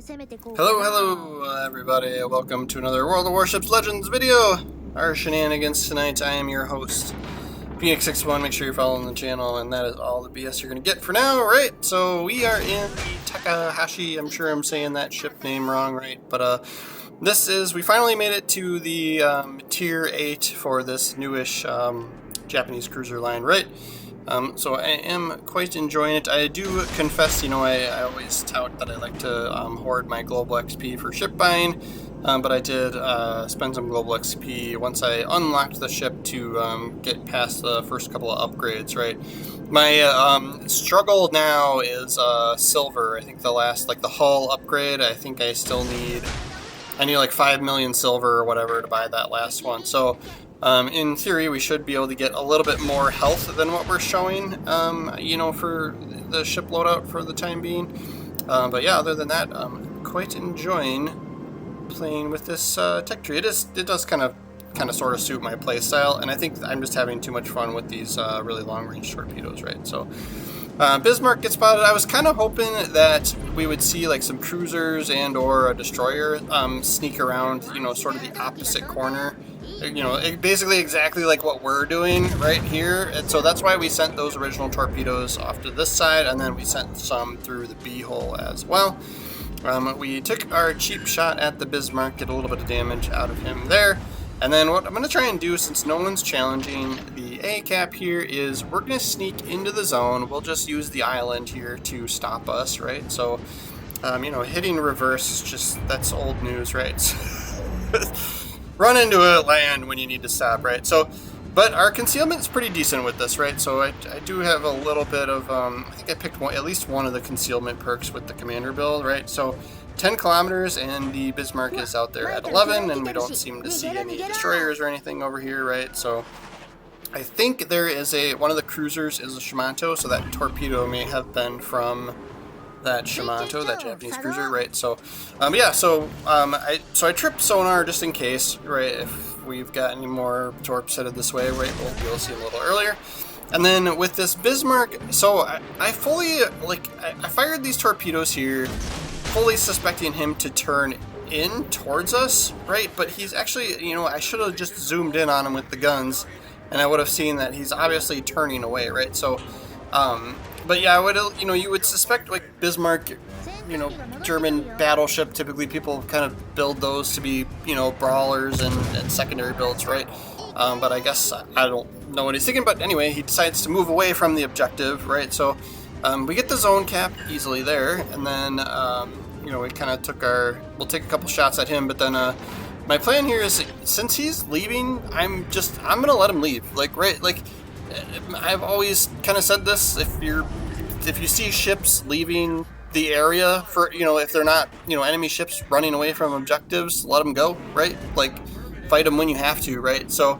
Hello everybody, welcome to another World of Warships Legends video. Our shenanigans tonight. I am your host, Phoenix61. Make sure you're following the channel, and that is all the BS you're going to get for now, right? So we are in the Takahashi. I'm sure I'm saying that ship name wrong, right? But we finally made it to the tier 8 for this newish Japanese cruiser line, right? So I am quite enjoying it. I do confess, I always tout that I like to hoard my global XP for ship buying, but I did spend some global XP once I unlocked the ship to get past the first couple of upgrades, right? My struggle now is silver. I think the last, the hull upgrade, I think I need like 5 million silver or whatever to buy that last one. So in theory, we should be able to get a little bit more health than what we're showing, for the ship loadout for the time being. But yeah, other than that, I'm quite enjoying playing with this tech tree. It does kind of sort of suit my play style, and I think I'm just having too much fun with these really long-range torpedoes, right? So Bismarck gets spotted. I was kind of hoping that we would see some cruisers and or a destroyer sneak around, sort of the opposite corner. Basically exactly like what we're doing right here. And so that's why we sent those original torpedoes off to this side, and then we sent some through the B hole as well. We took our cheap shot at the Bismarck, get a little bit of damage out of him there. And then what I'm going to try and do, since no one's challenging the A cap here, is we're going to sneak into the zone. We'll just use the island here to stop us, right? So, hitting reverse is that's old news, right? Run into a land when you need to stop, right? So, but our concealment is pretty decent with this, right? So I do have a little bit of, I think I picked at least one of the concealment perks with the commander build, right? So 10 kilometers, and the Bismarck is out there at 11, and we don't seem to see any destroyers or anything over here, right? So I think there is one of the cruisers is a Shimanto, so that torpedo may have been from that Shimanto, that Japanese cruiser, right? So, I tripped sonar just in case, right? If we've got any more torps headed this way, right? We'll be able to see a little earlier. And then with this Bismarck, so I fully, I fired these torpedoes here, fully suspecting him to turn in towards us, right? But he's actually, I should have just zoomed in on him with the guns, and I would have seen that he's obviously turning away, right? So, but yeah, I would, you would suspect Bismarck, German battleship. Typically, people kind of build those to be, brawlers and secondary builds, right? But I guess I don't know what he's thinking. But anyway, he decides to move away from the objective, right? So we get the zone cap easily there, and then we kind of we'll take a couple shots at him, but then my plan here is, since he's leaving, I'm gonna let him leave, I've always kind of said this: if you see ships leaving the area for, if they're not, enemy ships running away from objectives, let them go, right? Fight them when you have to, right? So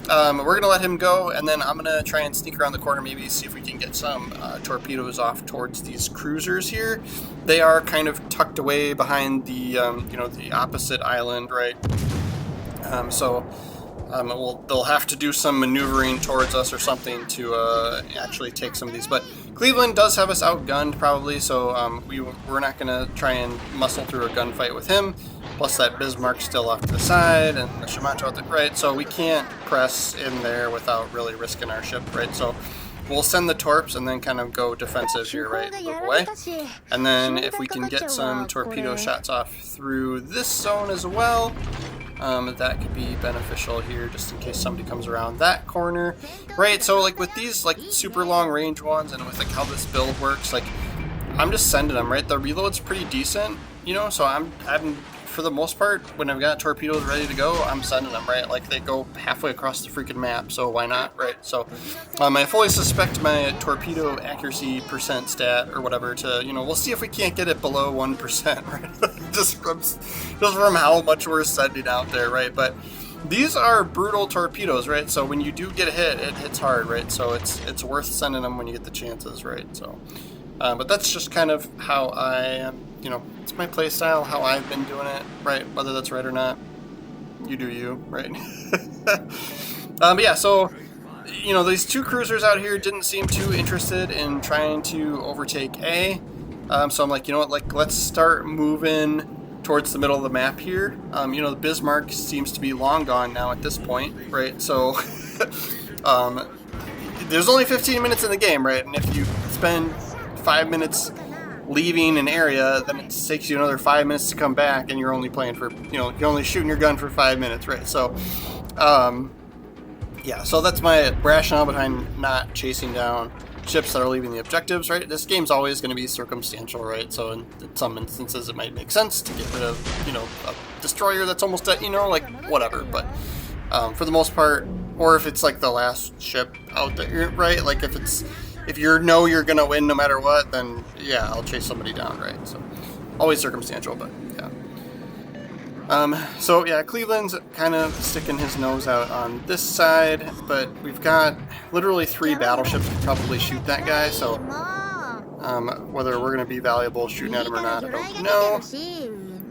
we're gonna let him go, and then I'm gonna try and sneak around the corner, maybe see if we can get some torpedoes off towards these cruisers here. They are kind of tucked away behind the the opposite island, right? They'll have to do some maneuvering towards us or something to actually take some of these. But Cleveland does have us outgunned probably, so we're not going to try and muscle through a gunfight with him. Plus that Bismarck's still off to the side, and the Shimanto at the right, so we can't press in there without really risking our ship, right? So we'll send the torps and then kind of go defensive here, right, and move away. And then if we can get some torpedo shots off through this zone as well, that could be beneficial here, just in case somebody comes around that corner, right? So with these super long range ones, and with how this build works, I'm just sending them, right? The reload's pretty decent, so I'm for the most part, when I've got torpedoes ready to go, I'm sending them, right? They go halfway across the freaking map, so why not, right? So I fully suspect my torpedo accuracy percent stat or whatever to, we'll see if we can't get it below 1%, right? just from how much we're sending out there, right? But these are brutal torpedoes, right? So when you do get a hit, it hits hard, right? So it's worth sending them when you get the chances, right? So, but that's just kind of how I am. It's my play style, how I've been doing it, right? Whether that's right or not, you do you, right? But yeah, so, these two cruisers out here didn't seem too interested in trying to overtake A. So I'm like, you know what, like, let's start moving towards the middle of the map here. You know, the Bismarck seems to be long gone now at this point, right? So there's only 15 minutes in the game, right? And if you spend 5 minutes leaving an area, then it takes you another 5 minutes to come back, and you're only playing for, you know, you're only shooting your gun for 5 minutes, right? So, yeah, so that's my rationale behind not chasing down ships that are leaving the objectives, right? This game's always going to be circumstantial, right? So in some instances it might make sense to get rid of, you know, a destroyer that's almost dead, you know, like, whatever. But for the most part, or if it's like the last ship out there, right? Like if you know you're gonna win no matter what, then yeah, I'll chase somebody down, right? So always circumstantial, but yeah. So yeah, Cleveland's kind of sticking his nose out on this side, but we've got literally 3 battleships to probably shoot that guy. So whether we're gonna be valuable shooting at him or not, I don't know.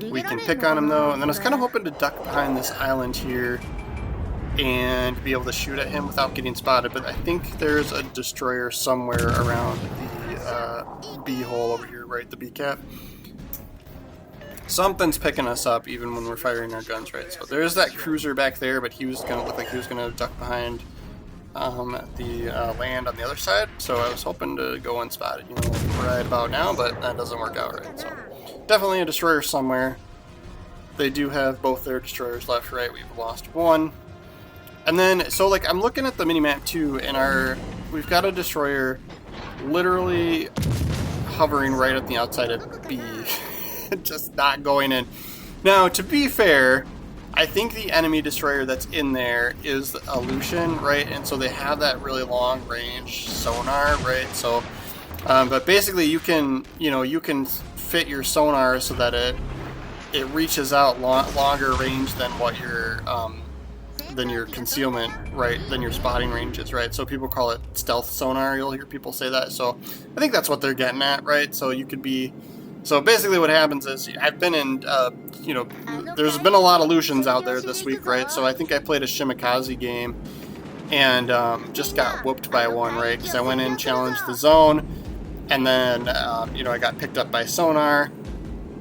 We can pick on him though, and then I was kind of hoping to duck behind this island here and be able to shoot at him without getting spotted, but I think there's a destroyer somewhere around the B hole over here, right? The B cap. Something's picking us up even when we're firing our guns, right? So there's that cruiser back there, but he was gonna look like he was gonna duck behind the land on the other side. So I was hoping to go unspotted, you know, right about now, but that doesn't work out, right? So definitely a destroyer somewhere. They do have both their destroyers left, right? We've lost one. And then, so like, I'm looking at the minimap too, and we've got a destroyer literally hovering right at the outside of B, just not going in. Now, to be fair, I think the enemy destroyer that's in there is a Lucian, right? And so they have that really long range sonar, right? So, but basically you can fit your sonar so that it reaches out longer range than what than your concealment, right, than your spotting ranges, right? So people call it stealth sonar. You'll hear people say that. So I think that's what they're getting at, right? So you could be, so basically what happens is I've been in, you know, there's been a lot of Lucians out there this week, right? So I think I played a Shimikaze game and just got whooped by one, right? Because I went in, challenged the zone, and then, you know, I got picked up by sonar.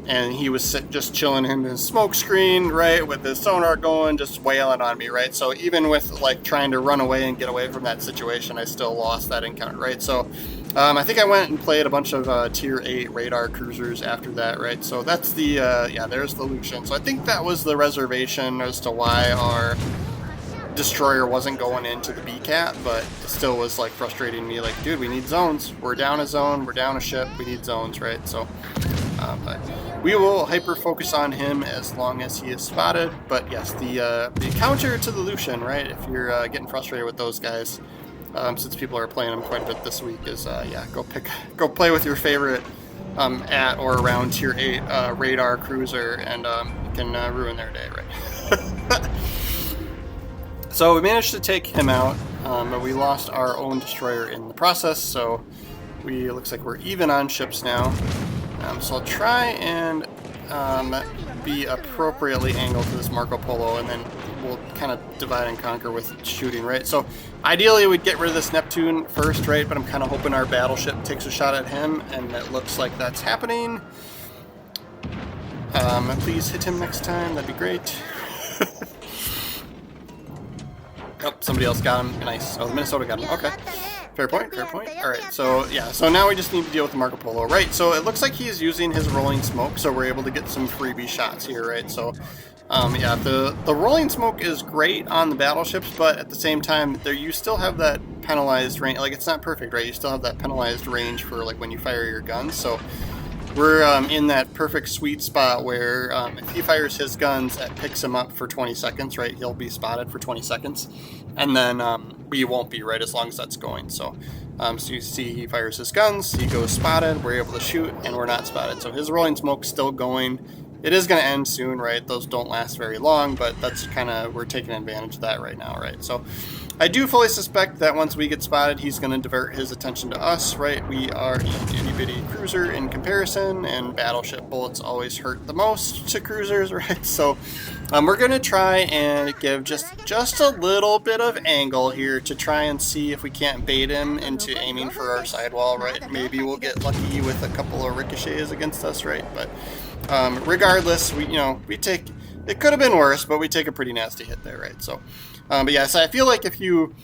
And he was just chilling in his smoke screen, right, with his sonar going, just wailing on me, right? So even with, like, trying to run away and get away from that situation, I still lost that encounter, right? So I think I went and played a bunch of Tier 8 radar cruisers after that, right? So that's the, yeah, there's the Lucian. So I think that was the reservation as to why our destroyer wasn't going into the B-Cat, but it still was, like, frustrating me, like, dude, we need zones. We're down a zone, we're down a ship, we need zones, right? So, but we will hyper-focus on him as long as he is spotted, but yes, the counter to the Lucian, right, if you're getting frustrated with those guys, since people are playing them quite a bit this week, is, yeah, go play with your favorite at or around Tier 8 radar cruiser, and you can ruin their day, right? So we managed to take him out, but we lost our own destroyer in the process, so looks like we're even on ships now. So I'll try and be appropriately angled to this Marco Polo, and then we'll kind of divide and conquer with shooting, right? So ideally we'd get rid of this Neptune first, right? But I'm kind of hoping our battleship takes a shot at him, and it looks like that's happening. Please hit him next time, that'd be great. Oh, somebody else got him. Nice. Oh, Minnesota got him. Okay. Fair point, fair point. Alright, so yeah, so now we just need to deal with the Marco Polo, right? So it looks like he's using his rolling smoke, so we're able to get some freebie shots here, right? So, yeah, the rolling smoke is great on the battleships, but at the same time, you still have that penalized range. Like, it's not perfect, right? You still have that penalized range for, like, when you fire your guns, so we're in that perfect sweet spot where if he fires his guns, it picks him up for 20 seconds, right? He'll be spotted for 20 seconds, and then we won't be, right, as long as that's going. So, so you see he fires his guns, he goes spotted, we're able to shoot, and we're not spotted. So his rolling smoke's still going. It is going to end soon, right? Those don't last very long, but that's kind of, we're taking advantage of that right now, right? So I do fully suspect that once we get spotted, he's going to divert his attention to us, right? We are a itty-bitty cruiser in comparison, and battleship bullets always hurt the most to cruisers, right? So we're going to try and give just a little bit of angle here to try and see if we can't bait him into aiming for our sidewall, right? Maybe we'll get lucky with a couple of ricochets against us, right? But regardless, we take, it could have been worse, but we take a pretty nasty hit there, right? So but yeah, so I feel like if you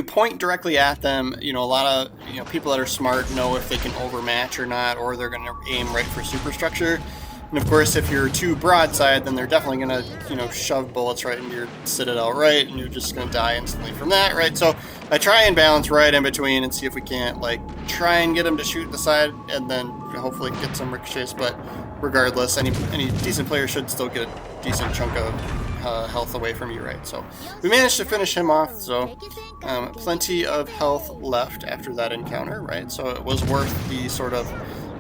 point directly at them, a lot of people that are smart know if they can overmatch or not, or they're going to aim right for superstructure. And of course, if you're too broadside, then they're definitely going to shove bullets right into your citadel, right, and you're just going to die instantly from that, right? So I try and balance right in between and see if we can't try and get them to shoot the side, and then hopefully get some ricochets. But regardless, any decent player should still get a decent chunk of health away from you, right? So we managed to finish him off, so plenty of health left after that encounter, right? So it was worth the sort of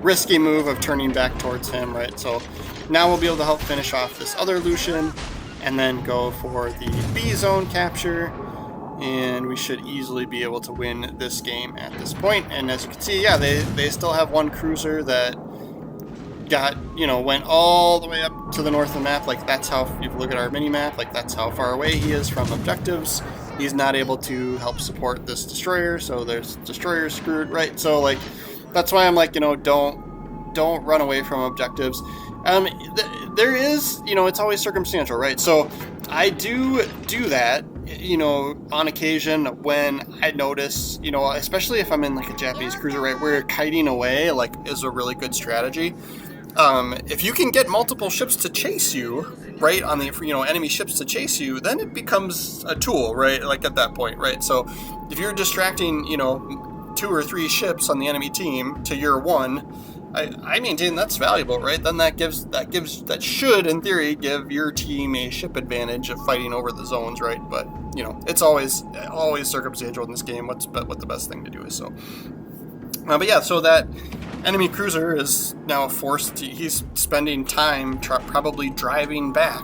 risky move of turning back towards him, right? So now we'll be able to help finish off this other Lucian and then go for the B zone capture, and we should easily be able to win this game at this point. And as you can see, yeah, they still have one cruiser that went all the way up to the north of the map. That's how, if you look at our mini map, that's how far away he is from objectives. He's not able to help support this destroyer, so there's destroyer screwed, right? So that's why I'm don't run away from objectives. There is, it's always circumstantial, right? So I do that, on occasion when I notice, especially if I'm in a Japanese cruiser, right, where kiting away is a really good strategy. If you can get multiple ships to chase you, right, on the enemy ships to chase you, then it becomes a tool, right? At that point, right? So if you're distracting, 2 or 3 ships on the enemy team to your one, I maintain that's valuable, right? Then that should in theory give your team a ship advantage of fighting over the zones, right? But it's always circumstantial in this game. What the best thing to do is. So. But yeah, so that enemy cruiser is now he's spending time probably driving back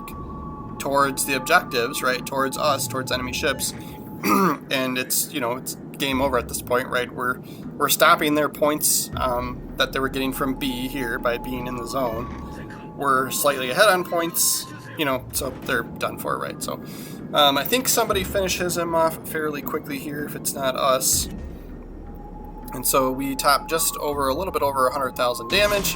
towards the objectives, right, towards us, towards enemy ships, and it's game over at this point, right? We're stopping their points that they were getting from B here by being in the zone. We're slightly ahead on points, so they're done for, right? So I think somebody finishes him off fairly quickly here if it's not us. And so we top just a little bit over 100,000 damage.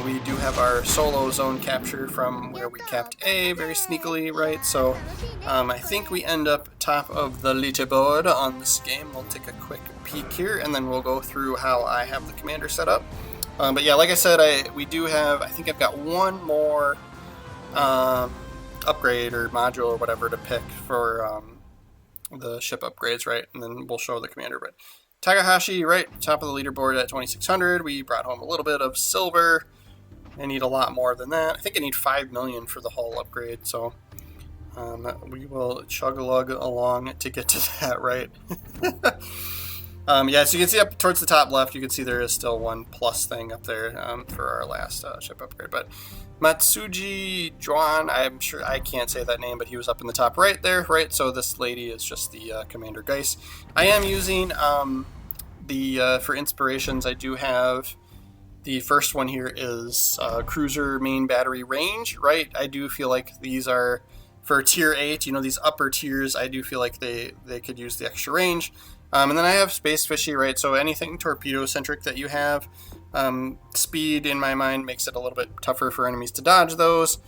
We do have our solo zone capture from where we capped A very sneakily, right? So I think we end up top of the leaderboard on this game. We'll take a quick peek here, and then we'll go through how I have the commander set up. But yeah, like I said, I think I've got one more upgrade or module or whatever to pick for the ship upgrades, right? And then we'll show the commander, but Takahashi, right, top of the leaderboard at 2,600. We brought home a little bit of silver. I need a lot more than that. I think I need 5 million for the whole upgrade, so we will chug-a-lug along to get to that, right? Yeah, so you can see up towards the top left, you can see there is still one plus thing up there for our last ship upgrade. But Matsuji Juan, I'm sure I can't say that name, but he was up in the top right there, right? So this lady is just the Commander Geis. I am using for inspirations, I do have the first one here is Cruiser Main Battery Range, right? I do feel like these are for tier 8, these upper tiers, I do feel like they could use the extra range. And then I have Space Fishy, right? So anything torpedo-centric that you have, speed, in my mind, makes it a little bit tougher for enemies to dodge those.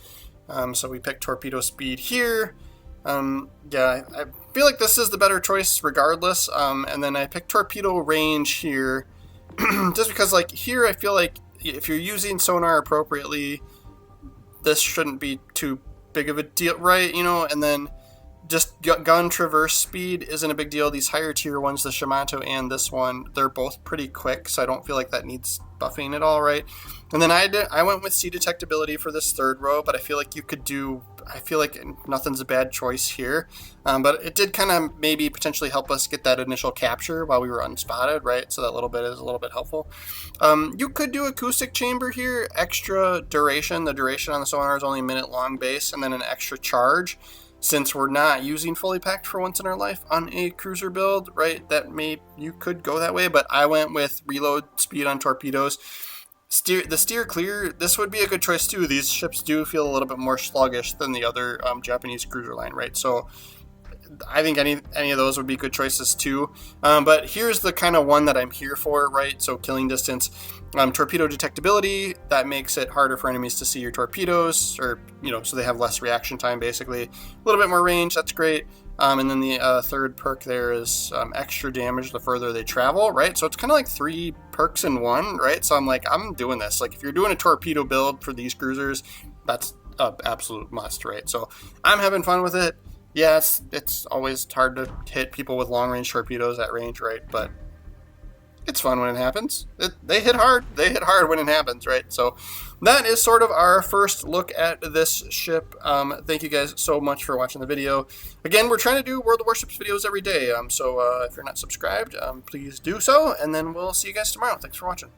So we pick torpedo speed here. Yeah, I feel like this is the better choice regardless. And then I pick torpedo range here, just because, here I feel like if you're using sonar appropriately, this shouldn't be too big of a deal, right? And then just gun traverse speed isn't a big deal. These higher tier ones, the Shimato and this one, they're both pretty quick, so I don't feel like that needs buffing at all, right? And then I went with sea detectability for this third row, but I feel like I feel like nothing's a bad choice here. But it did kind of maybe potentially help us get that initial capture while we were unspotted, right? So that little bit is a little bit helpful. You could do acoustic chamber here, extra duration. The duration on the sonar is only a minute long base, and then an extra charge. since we're not using fully packed for once in our life on a cruiser build, right, you could go that way, but I went with reload speed on torpedoes. Steer clear, this would be a good choice too. These ships do feel a little bit more sluggish than the other Japanese cruiser line, right? So I think any of those would be good choices too. But here's the kind of one that I'm here for, right? So killing distance, torpedo detectability, that makes it harder for enemies to see your torpedoes, or so they have less reaction time basically. A little bit more range, that's great. And then the third perk there is extra damage the further they travel, right? So it's kind of like 3 perks in one, right? So I'm doing this. Like if you're doing a torpedo build for these cruisers, that's an absolute must, right? So I'm having fun with it. Yeah, it's always hard to hit people with long-range torpedoes at range, right? But it's fun when it happens. They hit hard. They hit hard when it happens, right? So that is sort of our first look at this ship. Thank you guys so much for watching the video. Again, we're trying to do World of Warships videos every day. So if you're not subscribed, please do so. And then we'll see you guys tomorrow. Thanks for watching.